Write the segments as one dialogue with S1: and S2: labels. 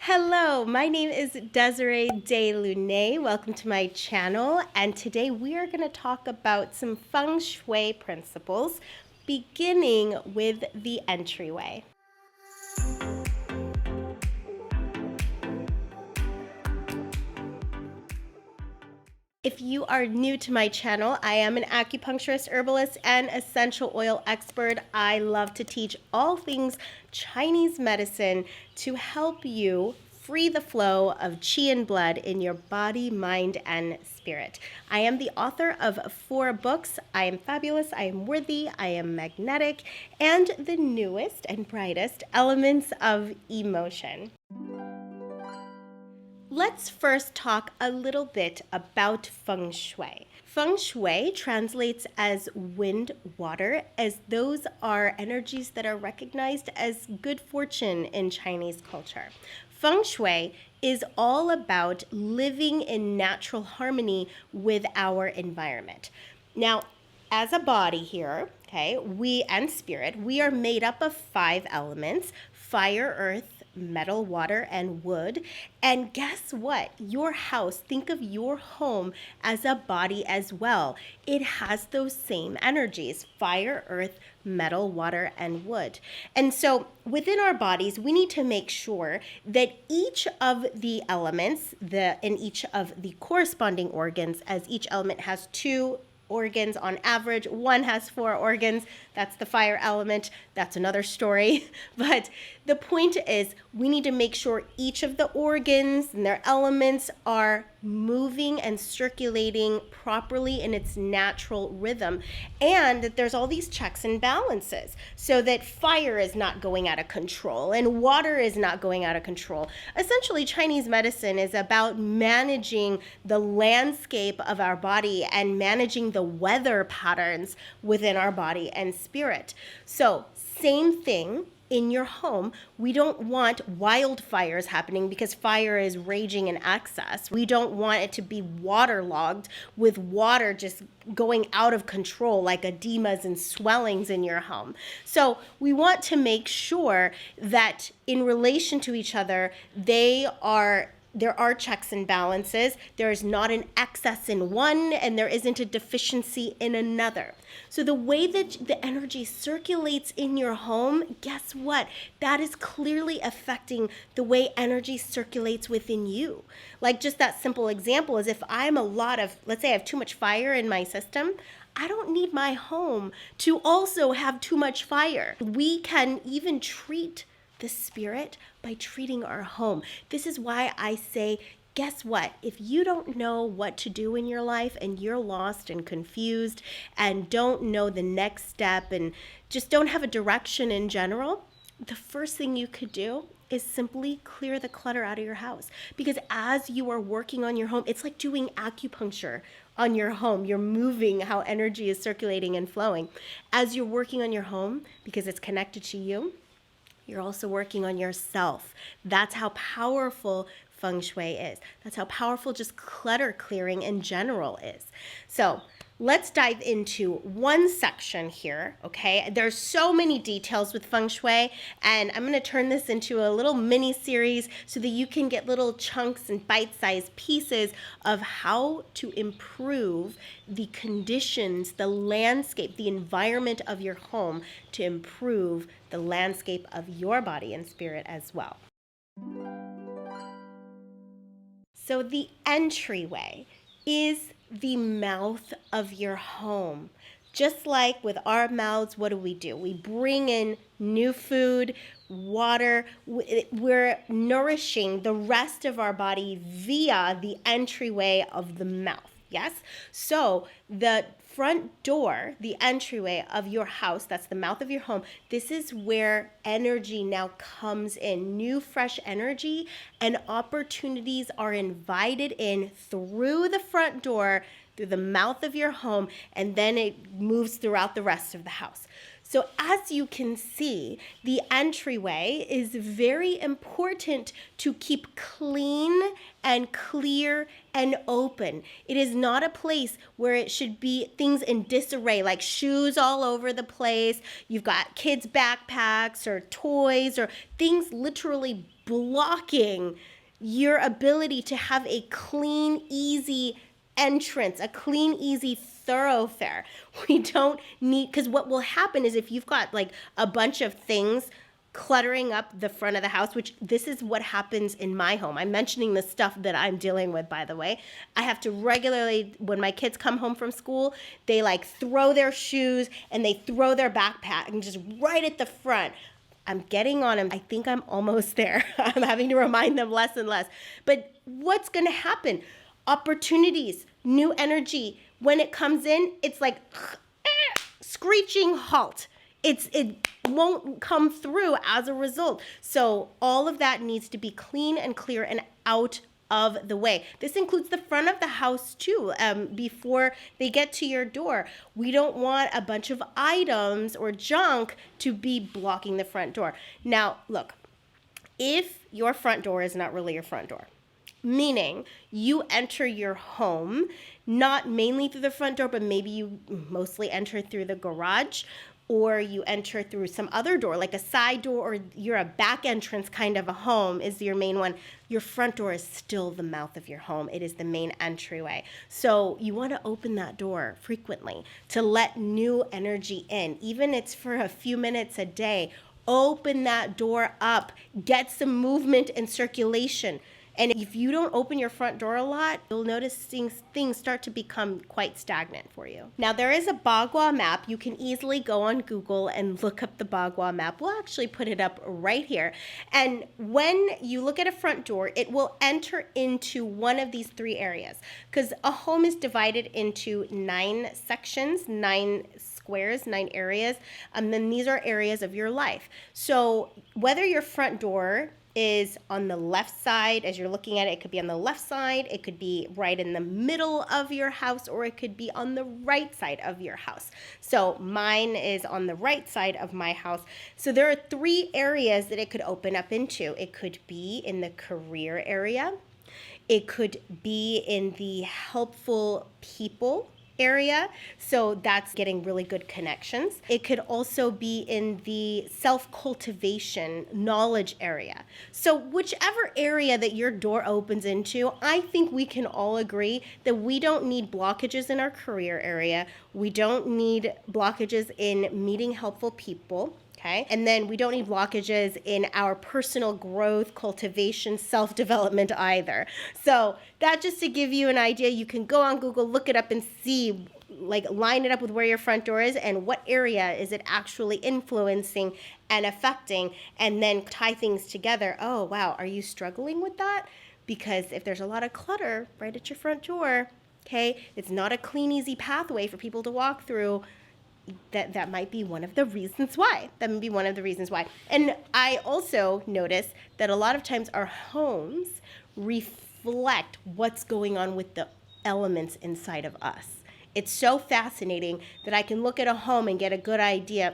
S1: Hello, my name is Desiree de Lunae. Welcome to my channel, and today we are going to talk about some Feng Shui principles, beginning with the entryway. If you are new to my channel, I am an acupuncturist, herbalist, and essential oil expert. I love to teach all things Chinese medicine to help you free the flow of qi and blood in your body, mind, and spirit. I am the author of 4 books. I am fabulous, I am worthy, I am magnetic, and the newest and brightest, Elements of Emotion. Let's first talk a little bit about Feng Shui. Feng Shui translates as wind, water, as those are energies that are recognized as good fortune in Chinese culture. Feng Shui is all about living in natural harmony with our environment. Now, as a body here, we and spirit, we are made up of 5 elements: fire, earth, metal, water, and wood. And guess what? Your house, think of your home as a body as well. It has those same energies: fire, earth, metal, water, and wood. And so within our bodies, we need to make sure that each of the elements, in each of the corresponding organs, as each element has 2 organs on average. One has 4 organs. That's the fire element. That's another story. But the point is, we need to make sure each of the organs and their elements are moving and circulating properly in its natural rhythm, and that there's all these checks and balances so that fire is not going out of control and water is not going out of control. Essentially, Chinese medicine is about managing the landscape of our body and managing the weather patterns within our body and spirit. So, same thing in your home. We don't want wildfires happening because fire is raging in excess. We don't want it to be waterlogged with water just going out of control, like edemas and swellings in your home. So we want to make sure that in relation to each other, there are checks and balances. There is not an excess in one, and there isn't a deficiency in another. So the way that the energy circulates in your home, guess what? That is clearly affecting the way energy circulates within you. Like, just that simple example is, if let's say I have too much fire in my system, I don't need my home to also have too much fire. We can even treat the spirit by treating our home. This is why I say, guess what? If you don't know what to do in your life and you're lost and confused and don't know the next step and just don't have a direction in general, the first thing you could do is simply clear the clutter out of your house. Because as you are working on your home, it's like doing acupuncture on your home. You're moving how energy is circulating and flowing. As you're working on your home, because it's connected to you, you're also working on yourself. That's how powerful Feng Shui is. That's how powerful just clutter clearing in general is. So let's dive into one section here, okay? There's so many details with Feng Shui, and I'm gonna turn this into a little mini series so that you can get little chunks and bite-sized pieces of how to improve the conditions, the landscape, the environment of your home to improve the landscape of your body and spirit as well. So the entryway is the mouth of your home. Just like with our mouths, what do? We bring in new food, water. We're nourishing the rest of our body via the entryway of the mouth. Yes? So the front door, the entryway of your house, that's the mouth of your home, this is where energy now comes in. New, fresh energy and opportunities are invited in through the front door, through the mouth of your home, and then it moves throughout the rest of the house. So as you can see, the entryway is very important to keep clean and clear and open. It is not a place where it should be things in disarray, like shoes all over the place. You've got kids' backpacks or toys or things literally blocking your ability to have a clean, easy entrance, a clean, easy thoroughfare. We don't need, because what will happen is if you've got like a bunch of things cluttering up the front of the house, which this is what happens in my home. I'm mentioning the stuff that I'm dealing with, by the way. I have to regularly, when my kids come home from school, they like throw their shoes and they throw their backpack and just right at the front. I'm getting on them. I think I'm almost there. I'm having to remind them less and less. But what's going to happen? Opportunities, new energy. When it comes in, it's like screeching halt. It won't come through as a result. So all of that needs to be clean and clear and out of the way. This includes the front of the house too. Before they get to your door, we don't want a bunch of items or junk to be blocking the front door. Now, look, if your front door is not really your front door, meaning you enter your home not mainly through the front door, but maybe you mostly enter through the garage, or you enter through some other door, like a side door, or you're a back entrance kind of a home is your main one. Your front door is still the mouth of your home. It is the main entryway. So you want to open that door frequently to let new energy in. Even if it's for a few minutes a day, open that door up, get some movement and circulation. And if you don't open your front door a lot, you'll notice things start to become quite stagnant for you. Now, there is a Bagua map. You can easily go on Google and look up the Bagua map. We'll actually put it up right here. And when you look at a front door, it will enter into one of these three areas, because a home is divided into 9 sections, 9 squares, 9 areas. And then these are areas of your life. So whether your front door is on the left side, as you're looking at it, it could be on the left side, it could be right in the middle of your house, or it could be on the right side of your house. So mine is on the right side of my house. So there are 3 areas that it could open up into. It could be in the career area. It could be in the helpful people area, so that's getting really good connections. It could also be in the self-cultivation knowledge area. So whichever area that your door opens into, I think we can all agree that we don't need blockages in our career area. We don't need blockages in meeting helpful people. Okay. And then we don't need blockages in our personal growth, cultivation, self-development either. So that just to give you an idea, you can go on Google, look it up and see, like line it up with where your front door is and what area is it actually influencing and affecting, and then tie things together. Oh, wow. Are you struggling with that? Because if there's a lot of clutter right at your front door, okay, it's not a clean, easy pathway for people to walk through. That might be one of the reasons why. That may be one of the reasons why. And I also notice that a lot of times our homes reflect what's going on with the elements inside of us. It's so fascinating that I can look at a home and get a good idea.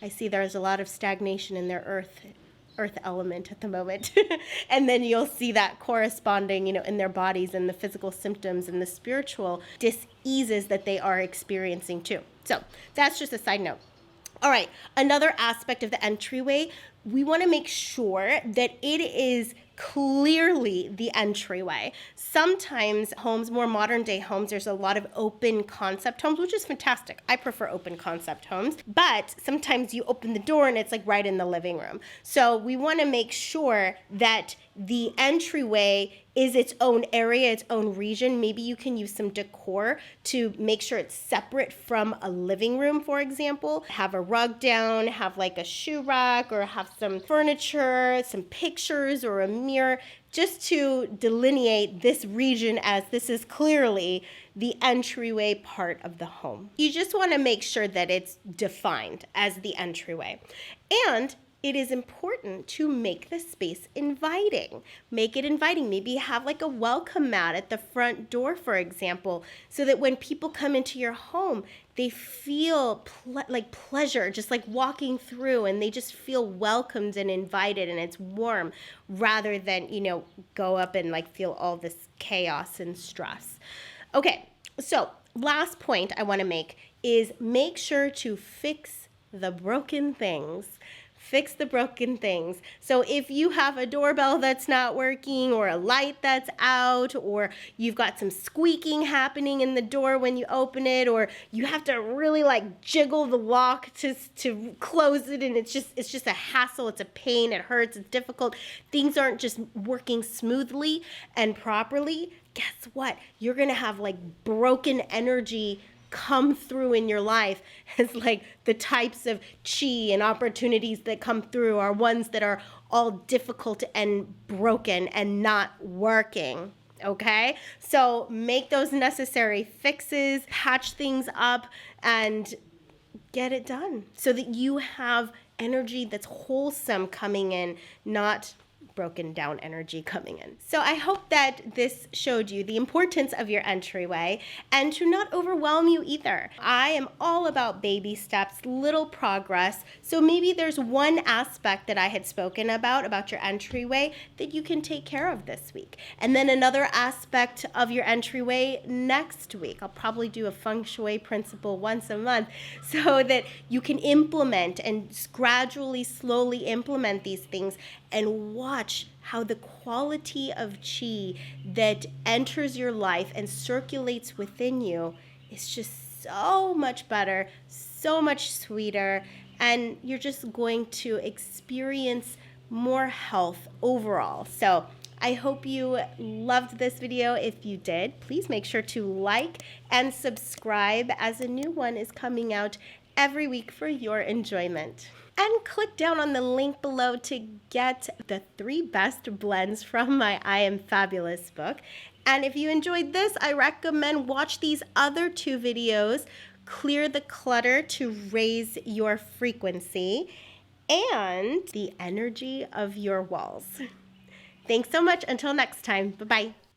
S1: I see there's a lot of stagnation in their earth element at the moment. And then you'll see that corresponding, in their bodies and the physical symptoms and the spiritual dis-eases that they are experiencing too. So that's just a side note. All right, another aspect of the entryway, we want to make sure that it is clearly the entryway. Sometimes homes, more modern day homes, there's a lot of open concept homes, which is fantastic. I prefer open concept homes, but sometimes you open the door and it's like right in the living room. So we want to make sure that the entryway is its own area, its own region. Maybe you can use some decor to make sure it's separate from a living room, for example. Have a rug down, have like a shoe rack, or have some furniture, some pictures, or a mirror, just to delineate this region as this is clearly the entryway part of the home. You just want to make sure that it's defined as the entryway. And it is important to make the space inviting. Make it inviting. Maybe have like a welcome mat at the front door, for example, so that when people come into your home, they feel like pleasure, just like walking through, and they just feel welcomed and invited, and it's warm, rather than, go up and like feel all this chaos and stress. Okay, so last point I want to make is make sure to fix the broken things. fix the broken things. So if you have a doorbell that's not working, or a light that's out, or you've got some squeaking happening in the door when you open it, or you have to really like jiggle the lock to close it, and it's just a hassle, it's a pain, it hurts, it's difficult, things aren't just working smoothly and properly, guess what? You're gonna have like broken energy come through in your life. It's like the types of chi and opportunities that come through are ones that are all difficult and broken and not working. Okay, so make those necessary fixes, patch things up, and get it done so that you have energy that's wholesome coming in, not broken down energy coming in. So I hope that this showed you the importance of your entryway and to not overwhelm you either. I am all about baby steps, little progress. So maybe there's one aspect that I had spoken about your entryway that you can take care of this week. And then another aspect of your entryway next week. I'll probably do a Feng Shui principle once a month so that you can implement and gradually, slowly implement these things and watch how the quality of chi that enters your life and circulates within you is just so much better, so much sweeter, and you're just going to experience more health overall. So I hope you loved this video. If you did, please make sure to like and subscribe, as a new one is coming out every week for your enjoyment. And click down on the link below to get the 3 best blends from my I Am Fabulous book. And if you enjoyed this, I recommend watch these other 2 videos, Clear the Clutter to Raise Your Frequency, and The Energy of Your Walls. Thanks so much. Until next time. Bye-bye.